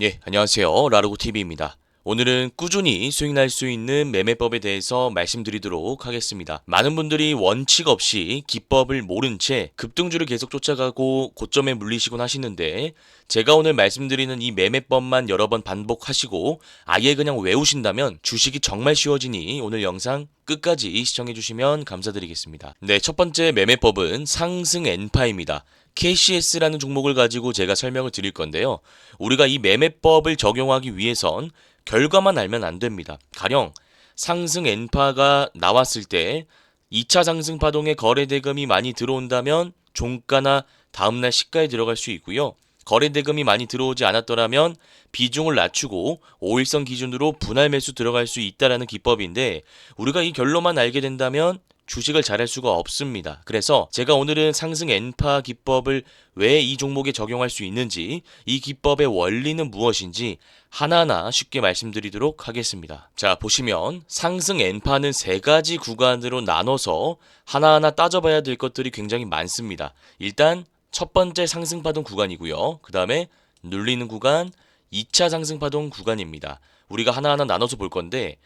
예, 안녕하세요. 라르고TV입니다. 오늘은 꾸준히 수익 날 수 있는 매매법에 대해서 말씀드리도록 하겠습니다. 많은 분들이 원칙 없이 기법을 모른 채 급등주를 계속 쫓아가고 고점에 물리시곤 하시는데, 제가 오늘 말씀드리는 이 매매법만 여러 번 반복하시고 아예 그냥 외우신다면 주식이 정말 쉬워지니 오늘 영상 끝까지 시청해주시면 감사드리겠습니다. 네, 첫 번째 매매법은 상승 N파입니다. KCS라는 종목을 가지고 제가 설명을 드릴 건데요. 우리가 이 매매법을 적용하기 위해선 결과만 알면 안 됩니다. 가령 상승 N파가 나왔을 때 2차 상승 파동에 거래 대금이 많이 들어온다면 종가나 다음날 시가에 들어갈 수 있고요. 거래 대금이 많이 들어오지 않았더라면 비중을 낮추고 5일선 기준으로 분할 매수 들어갈 수 있다라는 기법인데, 우리가 이 결론만 알게 된다면 주식을 잘할 수가 없습니다. 그래서 제가 오늘은 상승 N파 기법을 왜 이 종목에 적용할 수 있는지, 이 기법의 원리는 무엇인지 하나하나 쉽게 말씀드리도록 하겠습니다. 자, 보시면 상승 N파는 세 가지 구간으로 나눠서 하나하나 따져봐야 될 것들이 굉장히 많습니다. 일단 첫 번째 상승 파동 구간이고요. 그 다음에 눌리는 구간, 2차 상승 파동 구간입니다. 우리가 하나하나 나눠서 볼 건데,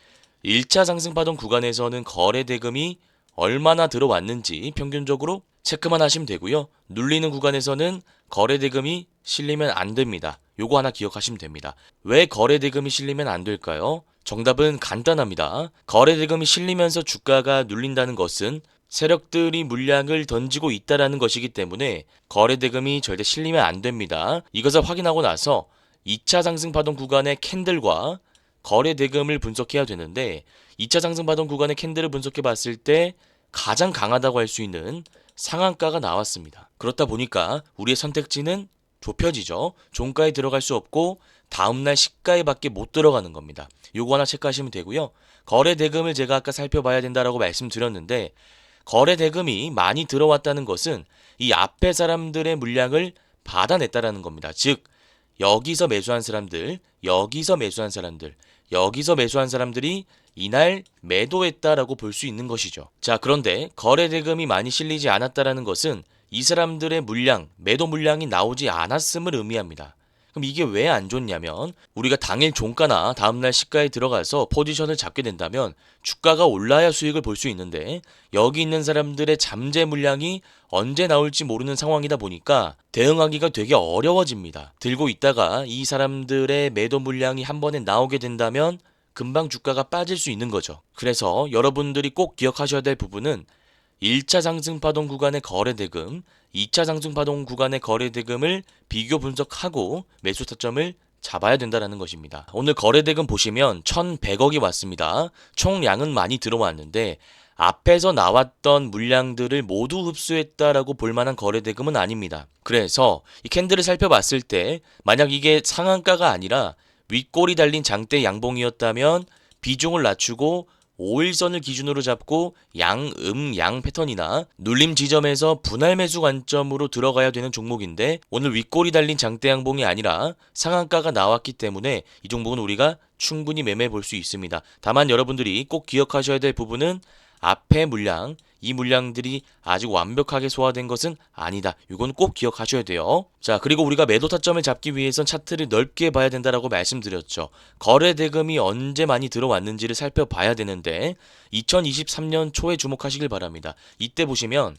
1차 상승 파동 구간에서는 거래 대금이 얼마나 들어왔는지 평균적으로 체크만 하시면 되고요. 눌리는 구간에서는 거래 대금이 실리면 안 됩니다. 요거 하나 기억하시면 됩니다. 왜 거래 대금이 실리면 안 될까요? 정답은 간단합니다. 거래 대금이 실리면서 주가가 눌린다는 것은 세력들이 물량을 던지고 있다라는 것이기 때문에 거래 대금이 절대 실리면 안 됩니다. 이것을 확인하고 나서 2차 상승 파동 구간의 캔들과 거래 대금을 분석해야 되는데, 2차 상승 파동 구간의 캔들을 분석해 봤을 때 가장 강하다고 할 수 있는 상한가가 나왔습니다. 그렇다 보니까 우리의 선택지는 좁혀지죠. 종가에 들어갈 수 없고 다음날 시가에 밖에 못 들어가는 겁니다. 요거 하나 체크하시면 되고요. 거래 대금을 제가 아까 살펴봐야 된다라고 말씀드렸는데, 거래 대금이 많이 들어왔다는 것은 이 앞에 사람들의 물량을 받아냈다라는 겁니다. 즉, 여기서 매수한 사람들, 여기서 매수한 사람들, 여기서 매수한 사람들이 이날 매도했다라고 볼 수 있는 것이죠. 자, 그런데 거래 대금이 많이 실리지 않았다라는 것은 이 사람들의 물량, 매도 물량이 나오지 않았음을 의미합니다. 그럼 이게 왜 안 좋냐면, 우리가 당일 종가나 다음날 시가에 들어가서 포지션을 잡게 된다면 주가가 올라야 수익을 볼 수 있는데, 여기 있는 사람들의 잠재 물량이 언제 나올지 모르는 상황이다 보니까 대응하기가 되게 어려워집니다. 들고 있다가 이 사람들의 매도 물량이 한 번에 나오게 된다면 금방 주가가 빠질 수 있는 거죠. 그래서 여러분들이 꼭 기억하셔야 될 부분은 1차 상승 파동 구간의 거래 대금, 2차 상승 파동 구간의 거래 대금을 비교 분석하고 매수 타점을 잡아야 된다는 것입니다. 오늘 거래 대금 보시면 1,100억이 왔습니다. 총량은 많이 들어왔는데 앞에서 나왔던 물량들을 모두 흡수했다라고 볼 만한 거래 대금은 아닙니다. 그래서 이 캔들을 살펴봤을 때 만약 이게 상한가가 아니라 윗골이 달린 장대 양봉이었다면 비중을 낮추고 5일선을 기준으로 잡고 양 패턴이나 눌림 지점에서 분할 매수 관점으로 들어가야 되는 종목인데, 오늘 윗골이 달린 장대 양봉이 아니라 상한가가 나왔기 때문에 이 종목은 우리가 충분히 매매해 볼 수 있습니다. 다만 여러분들이 꼭 기억하셔야 될 부분은 앞에 물량, 이 물량들이 아직 완벽하게 소화된 것은 아니다. 이건 꼭 기억하셔야 돼요. 자, 그리고 우리가 매도 타점을 잡기 위해선 차트를 넓게 봐야 된다라고 말씀드렸죠. 거래 대금이 언제 많이 들어왔는지를 살펴봐야 되는데 2023년 초에 주목하시길 바랍니다. 이때 보시면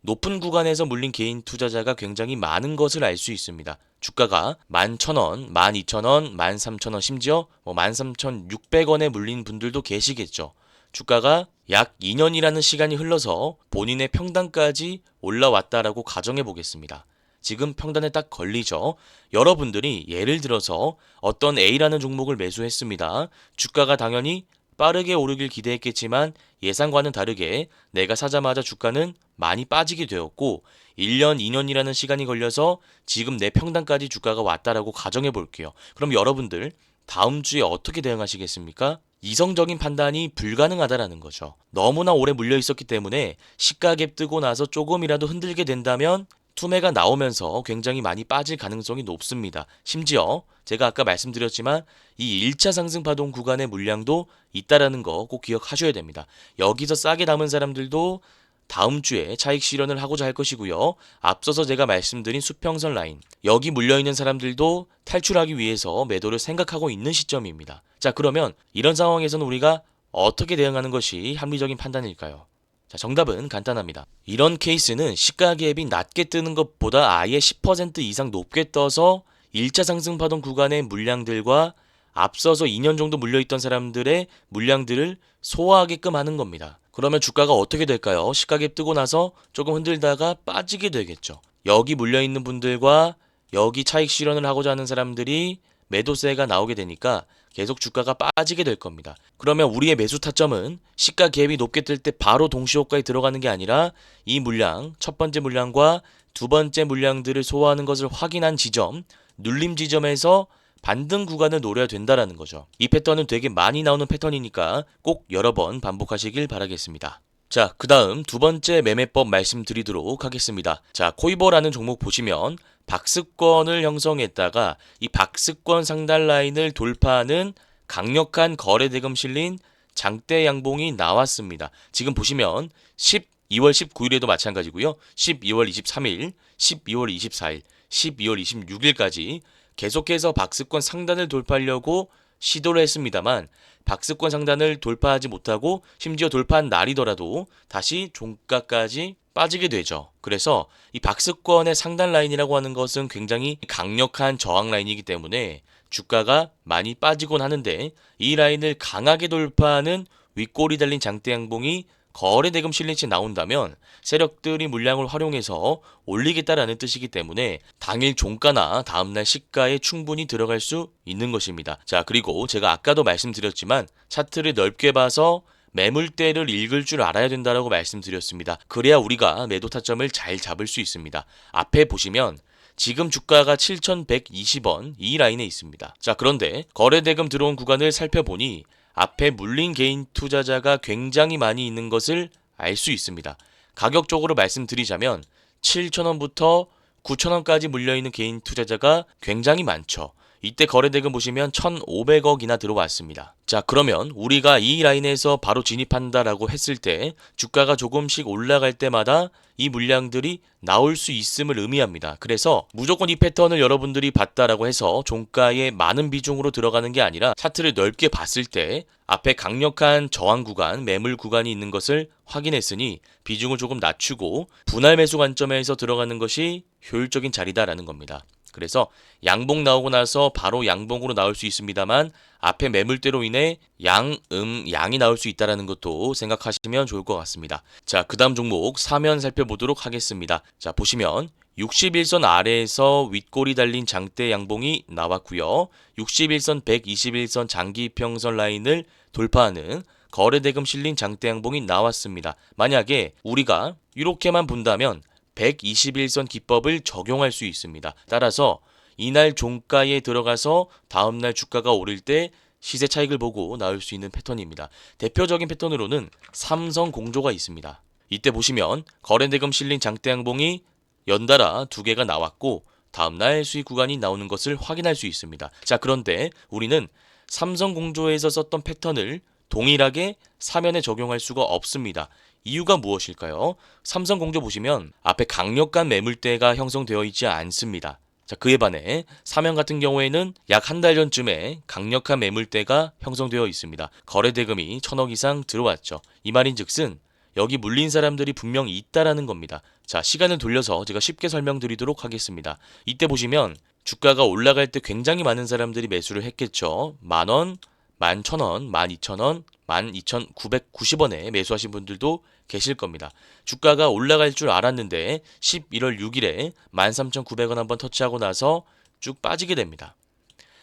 높은 구간에서 물린 개인 투자자가 굉장히 많은 것을 알 수 있습니다. 주가가 11,000원, 12,000원, 13,000원, 심지어 13,600원에 물린 분들도 계시겠죠. 주가가 약 2년이라는 시간이 흘러서 본인의 평단까지 올라왔다라고 가정해 보겠습니다. 지금 평단에 딱 걸리죠. 여러분들이 예를 들어서 어떤 A라는 종목을 매수했습니다. 주가가 당연히 빠르게 오르길 기대했겠지만 예상과는 다르게 내가 사자마자 주가는 많이 빠지게 되었고 1년, 2년이라는 시간이 걸려서 지금 내 평단까지 주가가 왔다라고 가정해 볼게요. 그럼 여러분들 다음 주에 어떻게 대응하시겠습니까? 이성적인 판단이 불가능하다라는 거죠. 너무나 오래 물려 있었기 때문에 시가갭 뜨고 나서 조금이라도 흔들게 된다면 투매가 나오면서 굉장히 많이 빠질 가능성이 높습니다. 심지어 제가 아까 말씀드렸지만 이 1차 상승 파동 구간의 물량도 있다라는 거 꼭 기억하셔야 됩니다. 여기서 싸게 남은 사람들도 다음 주에 차익 실현을 하고자 할 것이고요. 앞서서 제가 말씀드린 수평선 라인, 여기 물려있는 사람들도 탈출하기 위해서 매도를 생각하고 있는 시점입니다. 자, 그러면 이런 상황에서는 우리가 어떻게 대응하는 것이 합리적인 판단일까요? 자, 정답은 간단합니다. 이런 케이스는 시가 갭이 낮게 뜨는 것보다 아예 10% 이상 높게 떠서 1차 상승 파동 구간의 물량들과 앞서서 2년 정도 물려있던 사람들의 물량들을 소화하게끔 하는 겁니다. 그러면 주가가 어떻게 될까요? 시가갭 뜨고 나서 조금 흔들다가 빠지게 되겠죠. 여기 물려있는 분들과 여기 차익 실현을 하고자 하는 사람들이 매도세가 나오게 되니까 계속 주가가 빠지게 될 겁니다. 그러면 우리의 매수 타점은 시가 갭이 높게 뜰 때 바로 동시호가에 들어가는 게 아니라 이 물량, 첫 번째 물량과 두 번째 물량들을 소화하는 것을 확인한 지점, 눌림 지점에서 반등 구간을 노려야 된다라는 거죠. 이 패턴은 되게 많이 나오는 패턴이니까 꼭 여러 번 반복하시길 바라겠습니다. 자, 그 다음 두 번째 매매법 말씀드리도록 하겠습니다. 자, 코이버라는 종목 보시면 박스권을 형성했다가 이 박스권 상단 라인을 돌파하는 강력한 거래대금 실린 장대 양봉이 나왔습니다. 지금 보시면 12월 19일에도 마찬가지고요. 12월 23일, 12월 24일, 12월 26일까지 계속해서 박스권 상단을 돌파하려고 시도를 했습니다만 박스권 상단을 돌파하지 못하고 심지어 돌파한 날이더라도 다시 종가까지 빠지게 되죠. 그래서 이 박스권의 상단 라인이라고 하는 것은 굉장히 강력한 저항 라인이기 때문에 주가가 많이 빠지곤 하는데 이 라인을 강하게 돌파하는 윗골이 달린 장대 양봉이 거래대금 실린치 나온다면 세력들이 물량을 활용해서 올리겠다라는 뜻이기 때문에 당일 종가나 다음날 시가에 충분히 들어갈 수 있는 것입니다. 자, 그리고 제가 아까도 말씀드렸지만 차트를 넓게 봐서 매물대를 읽을 줄 알아야 된다라고 말씀드렸습니다. 그래야 우리가 매도 타점을 잘 잡을 수 있습니다. 앞에 보시면 지금 주가가 7,120원 이 라인에 있습니다. 자, 그런데 거래대금 들어온 구간을 살펴보니 앞에 물린 개인 투자자가 굉장히 많이 있는 것을 알 수 있습니다. 가격적으로 말씀드리자면 7,000원부터 9,000원까지 물려있는 개인 투자자가 굉장히 많죠. 이때 거래대금 보시면 1,500억이나 들어왔습니다. 자, 그러면 우리가 이 라인에서 바로 진입한다라고 했을 때 주가가 조금씩 올라갈 때마다 이 물량들이 나올 수 있음을 의미합니다. 그래서 무조건 이 패턴을 여러분들이 봤다라고 해서 종가에 많은 비중으로 들어가는 게 아니라 차트를 넓게 봤을 때 앞에 강력한 저항 구간, 매물 구간이 있는 것을 확인했으니 비중을 조금 낮추고 분할 매수 관점에서 들어가는 것이 효율적인 자리다라는 겁니다. 그래서 양봉 나오고 나서 바로 양봉으로 나올 수 있습니다만 앞에 매물대로 인해 양이 나올 수 있다는 것도 생각하시면 좋을 것 같습니다. 자, 그 다음 종목 사면 살펴보도록 하겠습니다. 자, 보시면 61선 아래에서 윗골이 달린 장대 양봉이 나왔고요. 61선, 121선 장기 평선 라인을 돌파하는 거래대금 실린 장대 양봉이 나왔습니다. 만약에 우리가 이렇게만 본다면 121선 기법을 적용할 수 있습니다. 따라서 이날 종가에 들어가서 다음날 주가가 오를 때 시세 차익을 보고 나올 수 있는 패턴입니다. 대표적인 패턴으로는 삼성공조가 있습니다. 이때 보시면 거래대금 실린 장대 양봉이 연달아 두 개가 나왔고 다음날 수익 구간이 나오는 것을 확인할 수 있습니다. 자, 그런데 우리는 삼성공조에서 썼던 패턴을 동일하게 사면에 적용할 수가 없습니다. 이유가 무엇일까요? 삼성공조 보시면 앞에 강력한 매물대가 형성되어 있지 않습니다. 자, 그에 반해 사면 같은 경우에는 약 한 달 전쯤에 강력한 매물대가 형성되어 있습니다. 거래대금이 1,000억 이상 들어왔죠. 이 말인즉슨 여기 물린 사람들이 분명히 있다라는 겁니다. 자, 시간을 돌려서 제가 쉽게 설명드리도록 하겠습니다. 이때 보시면 주가가 올라갈 때 굉장히 많은 사람들이 매수를 했겠죠. 10,000원, 11,000원, 12,000원, 12,990원에 매수하신 분들도 계실 겁니다. 주가가 올라갈 줄 알았는데 11월 6일에 13,900원 한번 터치하고 나서 쭉 빠지게 됩니다.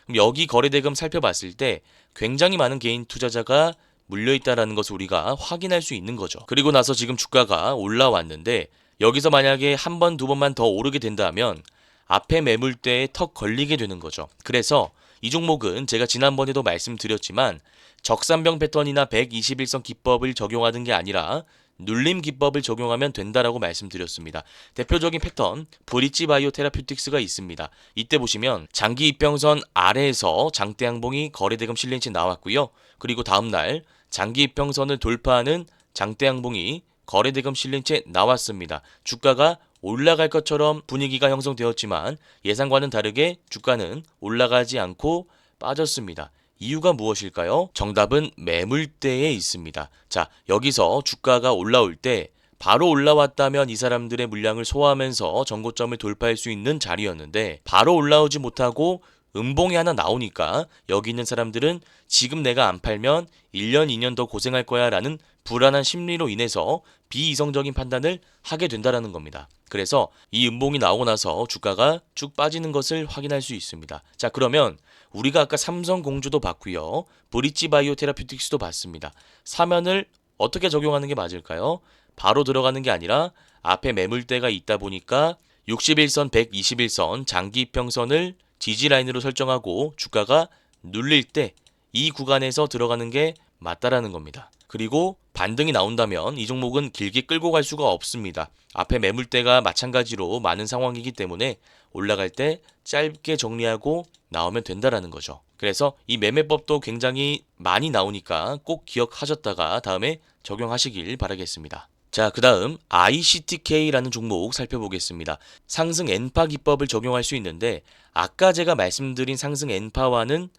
그럼 여기 거래대금 살펴봤을 때 굉장히 많은 개인 투자자가 물려있다라는 것을 우리가 확인할 수 있는 거죠. 그리고 나서 지금 주가가 올라왔는데 여기서 만약에 한 번, 두 번만 더 오르게 된다면 앞에 매물대에 턱 걸리게 되는 거죠. 그래서 이 종목은 제가 지난번에도 말씀드렸지만 적산병 패턴이나 121선 기법을 적용하는 게 아니라 눌림 기법을 적용하면 된다라고 말씀드렸습니다. 대표적인 패턴 브릿지 바이오 테라퓨틱스가 있습니다. 이때 보시면 장기 이평선 아래에서 장대 양봉이 거래대금 실린치 나왔고요. 그리고 다음날 장기 이평선을 돌파하는 장대 양봉이 거래대금 실린 채 나왔습니다. 주가가 올라갈 것처럼 분위기가 형성되었지만 예상과는 다르게 주가는 올라가지 않고 빠졌습니다. 이유가 무엇일까요? 정답은 매물대에 있습니다. 자, 여기서 주가가 올라올 때 바로 올라왔다면 이 사람들의 물량을 소화하면서 전고점을 돌파할 수 있는 자리였는데 바로 올라오지 못하고 음봉이 하나 나오니까 여기 있는 사람들은 지금 내가 안 팔면 1년, 2년 더 고생할 거야 라는 불안한 심리로 인해서 비이성적인 판단을 하게 된다는 겁니다. 그래서 이 음봉이 나오고 나서 주가가 쭉 빠지는 것을 확인할 수 있습니다. 자, 그러면 우리가 아까 삼성공주도 봤고요. 브릿지바이오 테라퓨틱스도 봤습니다. 사면을 어떻게 적용하는 게 맞을까요? 바로 들어가는 게 아니라 앞에 매물대가 있다 보니까 61선, 121선 장기평선을 지지라인으로 설정하고 주가가 눌릴 때 이 구간에서 들어가는 게 맞다라는 겁니다. 그리고 반등이 나온다면 이 종목은 길게 끌고 갈 수가 없습니다. 앞에 매물대가 마찬가지로 많은 상황이기 때문에 올라갈 때 짧게 정리하고 나오면 된다라는 거죠. 그래서 이 매매법도 굉장히 많이 나오니까 꼭 기억하셨다가 다음에 적용하시길 바라겠습니다. 자, 그 다음 ICTK라는 종목 살펴보겠습니다. 상승 N파 기법을 적용할 수 있는데 아까 제가 말씀드린 상승 N파와는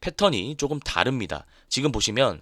패턴이 조금 다릅니다. 지금 보시면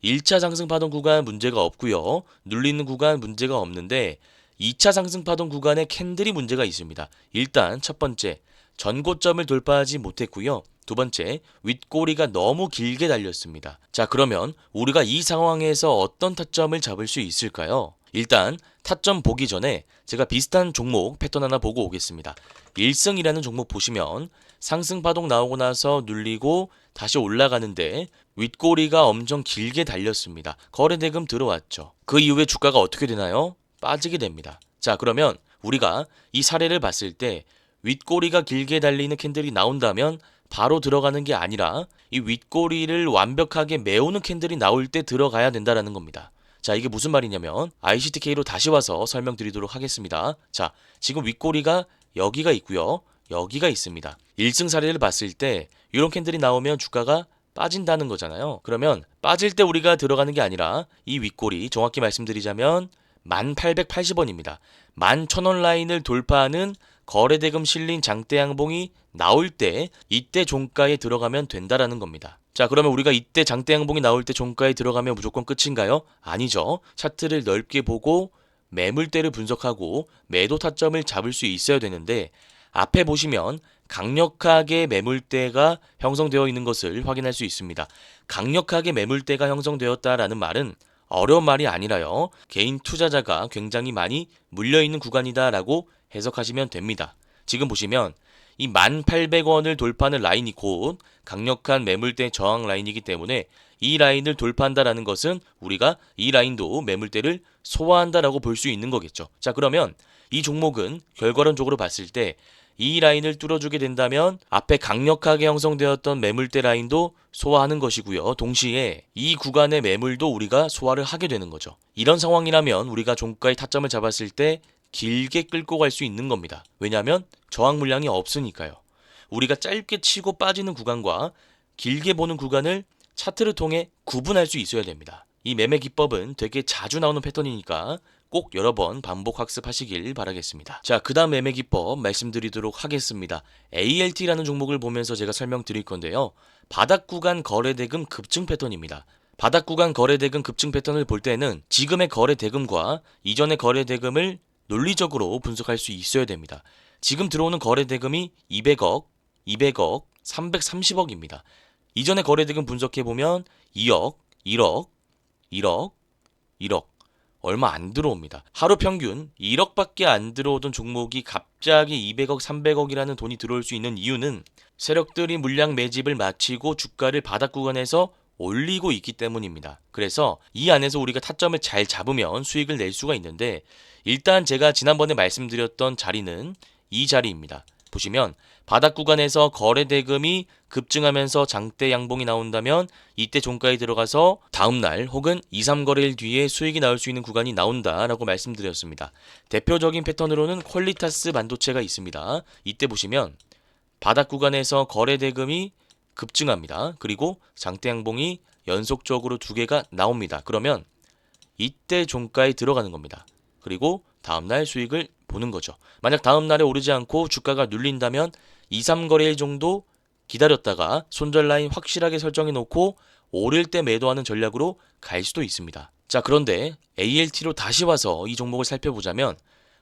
1차 상승 파동 구간 문제가 없고요. 눌리는 구간 문제가 없는데 2차 상승 파동 구간에 캔들이 문제가 있습니다. 일단 첫 번째, 전고점을 돌파하지 못했고요. 두 번째, 윗꼬리가 너무 길게 달렸습니다. 자, 그러면 우리가 이 상황에서 어떤 타점을 잡을 수 있을까요? 일단 타점 보기 전에 제가 비슷한 종목 패턴 하나 보고 오겠습니다. 1승이라는 종목 보시면 상승 파동 나오고 나서 눌리고 다시 올라가는데 윗꼬리가 엄청 길게 달렸습니다. 거래대금 들어왔죠. 그 이후에 주가가 어떻게 되나요? 빠지게 됩니다. 자, 그러면 우리가 이 사례를 봤을 때 윗꼬리가 길게 달리는 캔들이 나온다면 바로 들어가는 게 아니라 이 윗꼬리를 완벽하게 메우는 캔들이 나올 때 들어가야 된다는 겁니다. 자, 이게 무슨 말이냐면 ICTK로 다시 와서 설명드리도록 하겠습니다. 자, 지금 윗꼬리가 여기가 있고요. 여기가 있습니다. 1승 사례를 봤을 때 이런 캔들이 나오면 주가가 빠진다는 거잖아요. 그러면 빠질 때 우리가 들어가는 게 아니라 이 윗꼬리 정확히 말씀드리자면 1880원입니다. 11,000원 라인을 돌파하는 거래대금 실린 장대 양봉이 나올 때 이때 종가에 들어가면 된다라는 겁니다. 자, 그러면 우리가 이때 장대 양봉이 나올 때 종가에 들어가면 무조건 끝인가요? 아니죠. 차트를 넓게 보고 매물대를 분석하고 매도 타점을 잡을 수 있어야 되는데 앞에 보시면 강력하게 매물대가 형성되어 있는 것을 확인할 수 있습니다. 강력하게 매물대가 형성되었다라는 말은 어려운 말이 아니라요. 개인 투자자가 굉장히 많이 물려있는 구간이다라고 해석하시면 됩니다. 지금 보시면 이 1,800원을 돌파하는 라인이 곧 강력한 매물대 저항 라인이기 때문에 이 라인을 돌파한다라는 것은 우리가 이 라인도 매물대를 소화한다라고 볼 수 있는 거겠죠. 자, 그러면 이 종목은 결과론적으로 봤을 때 이 라인을 뚫어주게 된다면 앞에 강력하게 형성되었던 매물대 라인도 소화하는 것이고요. 동시에 이 구간의 매물도 우리가 소화를 하게 되는 거죠. 이런 상황이라면 우리가 종가의 타점을 잡았을 때 길게 끌고 갈 수 있는 겁니다. 왜냐하면 저항 물량이 없으니까요. 우리가 짧게 치고 빠지는 구간과 길게 보는 구간을 차트를 통해 구분할 수 있어야 됩니다. 이 매매 기법은 되게 자주 나오는 패턴이니까 꼭 여러 번 반복 학습하시길 바라겠습니다. 자, 그 다음 매매 기법 말씀드리도록 하겠습니다. ALT라는 종목을 보면서 제가 설명드릴 건데요. 바닥 구간 거래대금 급증 패턴입니다. 바닥 구간 거래대금 급증 패턴을 볼 때는 지금의 거래대금과 이전의 거래대금을 논리적으로 분석할 수 있어야 됩니다. 지금 들어오는 거래대금이 200억, 200억, 330억입니다. 이전의 거래대금 분석해보면 2억, 1억, 1억, 1억 얼마 안 들어옵니다. 하루 평균 1억밖에 안 들어오던 종목이 갑자기 200억, 300억이라는 돈이 들어올 수 있는 이유는 세력들이 물량 매집을 마치고 주가를 바닥 구간에서 올리고 있기 때문입니다. 그래서 이 안에서 우리가 타점을 잘 잡으면 수익을 낼 수가 있는데 일단 제가 지난번에 말씀드렸던 자리는 이 자리입니다. 보시면 바닥 구간에서 거래대금이 급증하면서 장대 양봉이 나온다면 이때 종가에 들어가서 다음날 혹은 2, 3거래일 뒤에 수익이 나올 수 있는 구간이 나온다라고 말씀드렸습니다. 대표적인 패턴으로는 퀄리타스 반도체가 있습니다. 이때 보시면 바닥 구간에서 거래대금이 급증합니다. 그리고 장대 양봉이 연속적으로 두 개가 나옵니다. 그러면 이때 종가에 들어가는 겁니다. 그리고 다음날 수익을 보는 거죠. 만약 다음날에 오르지 않고 주가가 눌린다면 2, 3거래일 정도 기다렸다가 손절 라인 확실하게 설정해 놓고 오를 때 매도하는 전략으로 갈 수도 있습니다. 자, 그런데 ALT로 다시 와서 이 종목을 살펴보자면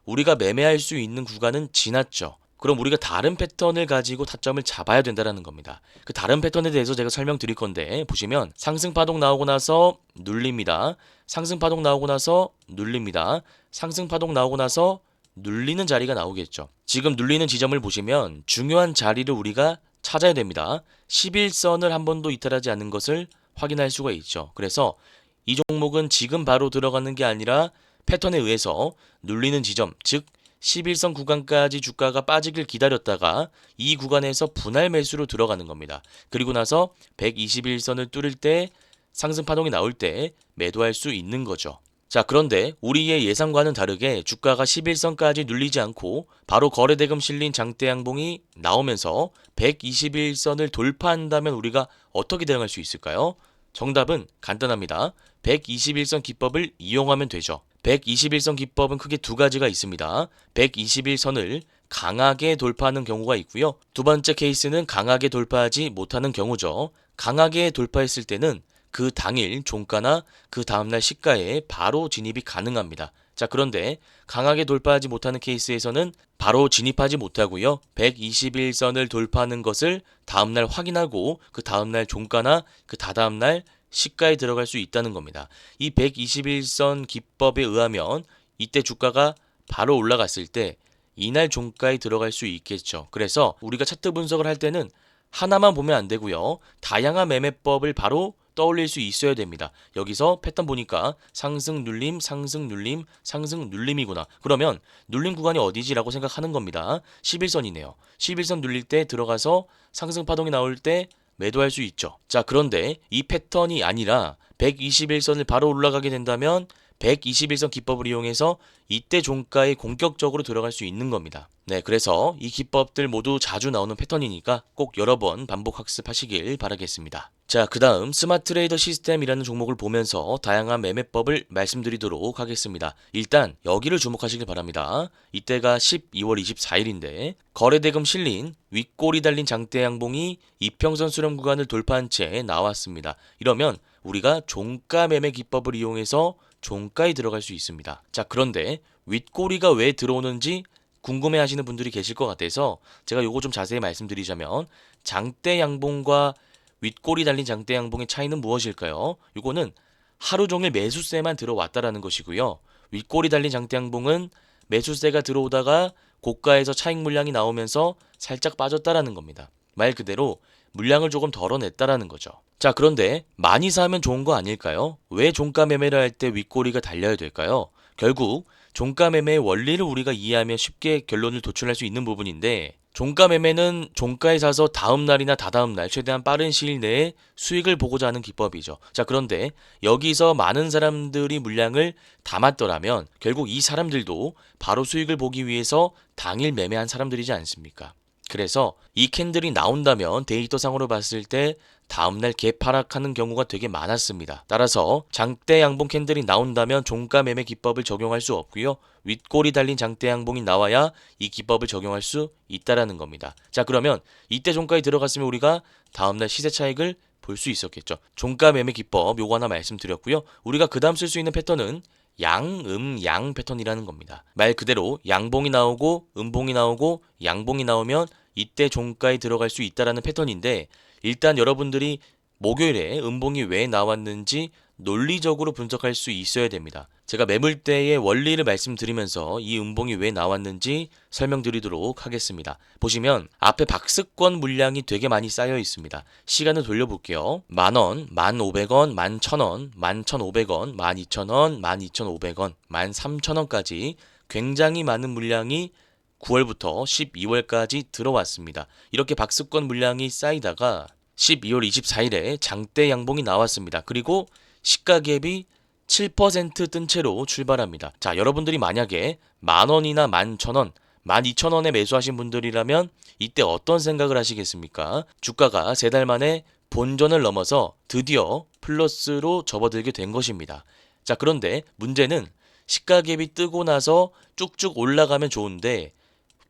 우리가 매매할 수 있는 구간은 지났죠. 그럼 우리가 다른 패턴을 가지고 타점을 잡아야 된다는 겁니다. 그 다른 패턴에 대해서 제가 설명드릴 건데 보시면 상승파동 나오고 나서 눌립니다. 상승파동 나오고 나서 눌립니다. 상승파동 나오고 나서 눌리는 자리가 나오겠죠. 지금 눌리는 지점을 보시면 중요한 자리를 우리가 찾아야 됩니다. 11선을 한 번도 이탈하지 않는 것을 확인할 수가 있죠. 그래서 이 종목은 지금 바로 들어가는 게 아니라 패턴에 의해서 눌리는 지점, 즉 11선 구간까지 주가가 빠지길 기다렸다가 이 구간에서 분할 매수로 들어가는 겁니다. 그리고 나서 121선을 뚫을 때 상승 파동이 나올 때 매도할 수 있는 거죠. 자, 그런데 우리의 예상과는 다르게 주가가 11선까지 눌리지 않고 바로 거래대금 실린 장대 양봉이 나오면서 121선을 돌파한다면 우리가 어떻게 대응할 수 있을까요? 정답은 간단합니다. 121선 기법을 이용하면 되죠. 121선 기법은 크게 두 가지가 있습니다. 121선을 강하게 돌파하는 경우가 있고요. 두 번째 케이스는 강하게 돌파하지 못하는 경우죠. 강하게 돌파했을 때는 그 당일 종가나 그 다음날 시가에 바로 진입이 가능합니다. 자, 그런데 강하게 돌파하지 못하는 케이스에서는 바로 진입하지 못하고요. 121선을 돌파하는 것을 다음날 확인하고 그 다음날 종가나 그 다다음날 시가에 들어갈 수 있다는 겁니다. 이 121선 기법에 의하면 이때 주가가 바로 올라갔을 때 이날 종가에 들어갈 수 있겠죠. 그래서 우리가 차트 분석을 할 때는 하나만 보면 안 되고요. 다양한 매매법을 바로 떠올릴 수 있어야 됩니다. 여기서 패턴 보니까 상승 눌림, 상승 눌림, 상승 눌림이구나. 그러면 눌림 구간이 어디지라고 생각하는 겁니다. 11선이네요. 11선 눌릴 때 들어가서 상승 파동이 나올 때 매도할 수 있죠. 자, 그런데 이 패턴이 아니라 121선을 바로 올라가게 된다면 121선 기법을 이용해서 이때 종가에 공격적으로 들어갈 수 있는 겁니다. 네, 그래서 이 기법들 모두 자주 나오는 패턴이니까 꼭 여러 번 반복 학습하시길 바라겠습니다. 자, 그 다음 스마트 트레이더 시스템이라는 종목을 보면서 다양한 매매법을 말씀드리도록 하겠습니다. 일단 여기를 주목하시길 바랍니다. 이때가 12월 24일인데 거래대금 실린 윗꼬리 달린 장대 양봉이 이평선 수렴 구간을 돌파한 채 나왔습니다. 이러면 우리가 종가 매매 기법을 이용해서 종가에 들어갈 수 있습니다. 자, 그런데 윗꼬리가 왜 들어오는지 궁금해 하시는 분들이 계실 것 같아서 제가 요거 좀 자세히 말씀드리자면 장대 양봉과 윗꼬리 달린 장대 양봉의 차이는 무엇일까요? 요거는 하루 종일 매수세만 들어왔다라는 것이고요. 윗꼬리 달린 장대 양봉은 매수세가 들어오다가 고가에서 차익 물량이 나오면서 살짝 빠졌다라는 겁니다. 말 그대로 물량을 조금 덜어냈다라는 거죠. 자, 그런데 많이 사면 좋은 거 아닐까요? 왜 종가 매매를 할 때 윗꼬리가 달려야 될까요? 결국 종가 매매의 원리를 우리가 이해하면 쉽게 결론을 도출할 수 있는 부분인데 종가 매매는 종가에 사서 다음 날이나 다다음 날 최대한 빠른 시일 내에 수익을 보고자 하는 기법이죠. 자, 그런데 여기서 많은 사람들이 물량을 담았더라면 결국 이 사람들도 바로 수익을 보기 위해서 당일 매매한 사람들이지 않습니까? 그래서 이 캔들이 나온다면 데이터상으로 봤을 때 다음날 개파락하는 경우가 되게 많았습니다. 따라서 장대 양봉 캔들이 나온다면 종가 매매 기법을 적용할 수 없고요. 윗꼬리 달린 장대 양봉이 나와야 이 기법을 적용할 수 있다라는 겁니다. 자, 그러면 이때 종가에 들어갔으면 우리가 다음날 시세 차익을 볼 수 있었겠죠. 종가 매매 기법 요거 하나 말씀드렸고요. 우리가 그 다음 쓸 수 있는 패턴은 양 패턴이라는 겁니다. 말 그대로 양봉이 나오고 음봉이 나오고 양봉이 나오면 이때 종가에 들어갈 수 있다라는 패턴인데 일단 여러분들이 목요일에 음봉이 왜 나왔는지 논리적으로 분석할 수 있어야 됩니다. 제가 매물대의 원리를 말씀드리면서 이 음봉이 왜 나왔는지 설명드리도록 하겠습니다. 보시면 앞에 박스권 물량이 되게 많이 쌓여 있습니다. 시간을 돌려볼게요. 만원, 1,500원, 11,000원, 11,500원, 12,000원, 12,500원, 13,000원까지 굉장히 많은 물량이 9월부터 12월까지 들어왔습니다. 이렇게 박스권 물량이 쌓이다가 12월 24일에 장대 양봉이 나왔습니다. 그리고 시가 갭이 7% 뜬 채로 출발합니다. 자, 여러분들이 만약에 만원이나 11,000원, 12,000원에 매수하신 분들이라면 이때 어떤 생각을 하시겠습니까? 주가가 3달 만에 본전을 넘어서 드디어 플러스로 접어들게 된 것입니다. 자, 그런데 문제는 시가갭이 뜨고 나서 쭉쭉 올라가면 좋은데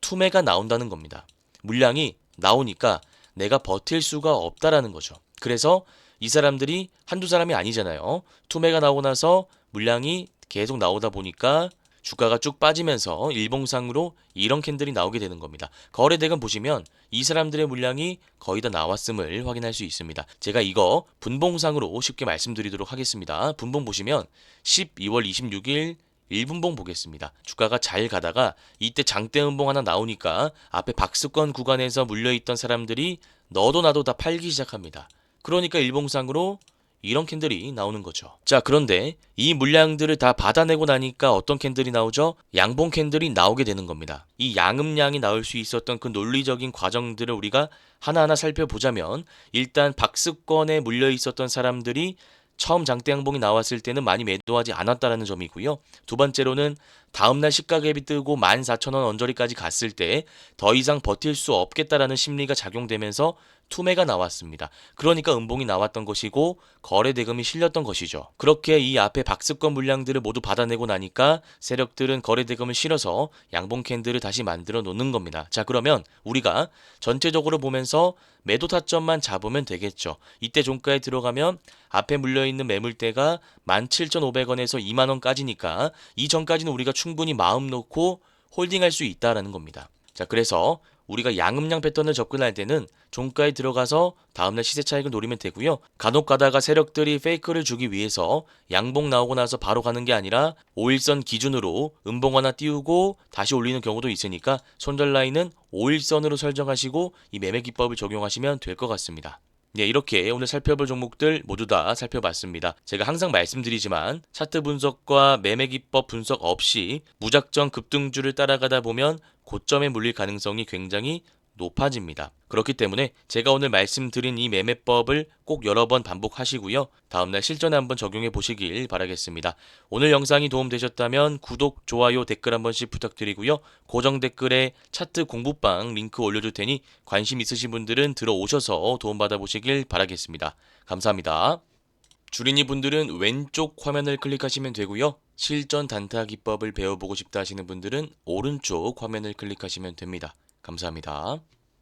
투매가 나온다는 겁니다. 물량이 나오니까 내가 버틸 수가 없다라는 거죠. 그래서 이 사람들이 한두 사람이 아니잖아요. 투매가 나오고 나서 물량이 계속 나오다 보니까 주가가 쭉 빠지면서 일봉상으로 이런 캔들이 나오게 되는 겁니다. 거래대금 보시면 이 사람들의 물량이 거의 다 나왔음을 확인할 수 있습니다. 제가 이거 분봉상으로 쉽게 말씀드리도록 하겠습니다. 분봉 보시면 12월 26일 1분봉 보겠습니다. 주가가 잘 가다가 이때 장대 음봉 하나 나오니까 앞에 박스권 구간에서 물려있던 사람들이 너도 나도 다 팔기 시작합니다. 그러니까 일봉상으로 이런 캔들이 나오는 거죠. 자, 그런데 이 물량들을 다 받아내고 나니까 어떤 캔들이 나오죠? 양봉 캔들이 나오게 되는 겁니다. 이 양음량이 나올 수 있었던 그 논리적인 과정들을 우리가 하나하나 살펴보자면 일단 박스권에 물려 있었던 사람들이 처음 장대 양봉이 나왔을 때는 많이 매도하지 않았다라는 점이고요. 두 번째로는 다음날 시가갭이 뜨고 14,000원 언저리까지 갔을 때 더 이상 버틸 수 없겠다라는 심리가 작용되면서 투매가 나왔습니다. 그러니까 음봉이 나왔던 것이고 거래 대금이 실렸던 것이죠. 그렇게 이 앞에 박스권 물량들을 모두 받아내고 나니까 세력들은 거래 대금을 실어서 양봉 캔들을 다시 만들어 놓는 겁니다. 자, 그러면 우리가 전체적으로 보면서 매도 타점만 잡으면 되겠죠. 이때 종가에 들어가면 앞에 물려있는 매물대가 17,500원에서 20,000원까지니까 이 전까지는 우리가 충분히 마음 놓고 홀딩할 수 있다라는 겁니다. 자, 그래서 우리가 양음량 패턴을 접근할 때는 종가에 들어가서 다음날 시세 차익을 노리면 되고요. 간혹 가다가 세력들이 페이크를 주기 위해서 양봉 나오고 나서 바로 가는 게 아니라 5일선 기준으로 음봉 하나 띄우고 다시 올리는 경우도 있으니까 손절 라인은 5일선으로 설정하시고 이 매매 기법을 적용하시면 될 것 같습니다. 네, 이렇게 오늘 살펴볼 종목들 모두 다 살펴봤습니다. 제가 항상 말씀드리지만 차트 분석과 매매 기법 분석 없이 무작정 급등주를 따라가다 보면 고점에 물릴 가능성이 굉장히 높아집니다. 그렇기 때문에 제가 오늘 말씀드린 이 매매법을 꼭 여러 번 반복하시고요. 다음날 실전에 한번 적용해 보시길 바라겠습니다. 오늘 영상이 도움되셨다면 구독, 좋아요, 댓글 한 번씩 부탁드리고요. 고정 댓글에 차트 공부방 링크 올려둘 테니 관심 있으신 분들은 들어오셔서 도움받아 보시길 바라겠습니다. 감사합니다. 주린이 분들은 왼쪽 화면을 클릭하시면 되고요. 실전 단타 기법을 배워보고 싶다 하시는 분들은 오른쪽 화면을 클릭하시면 됩니다. 감사합니다.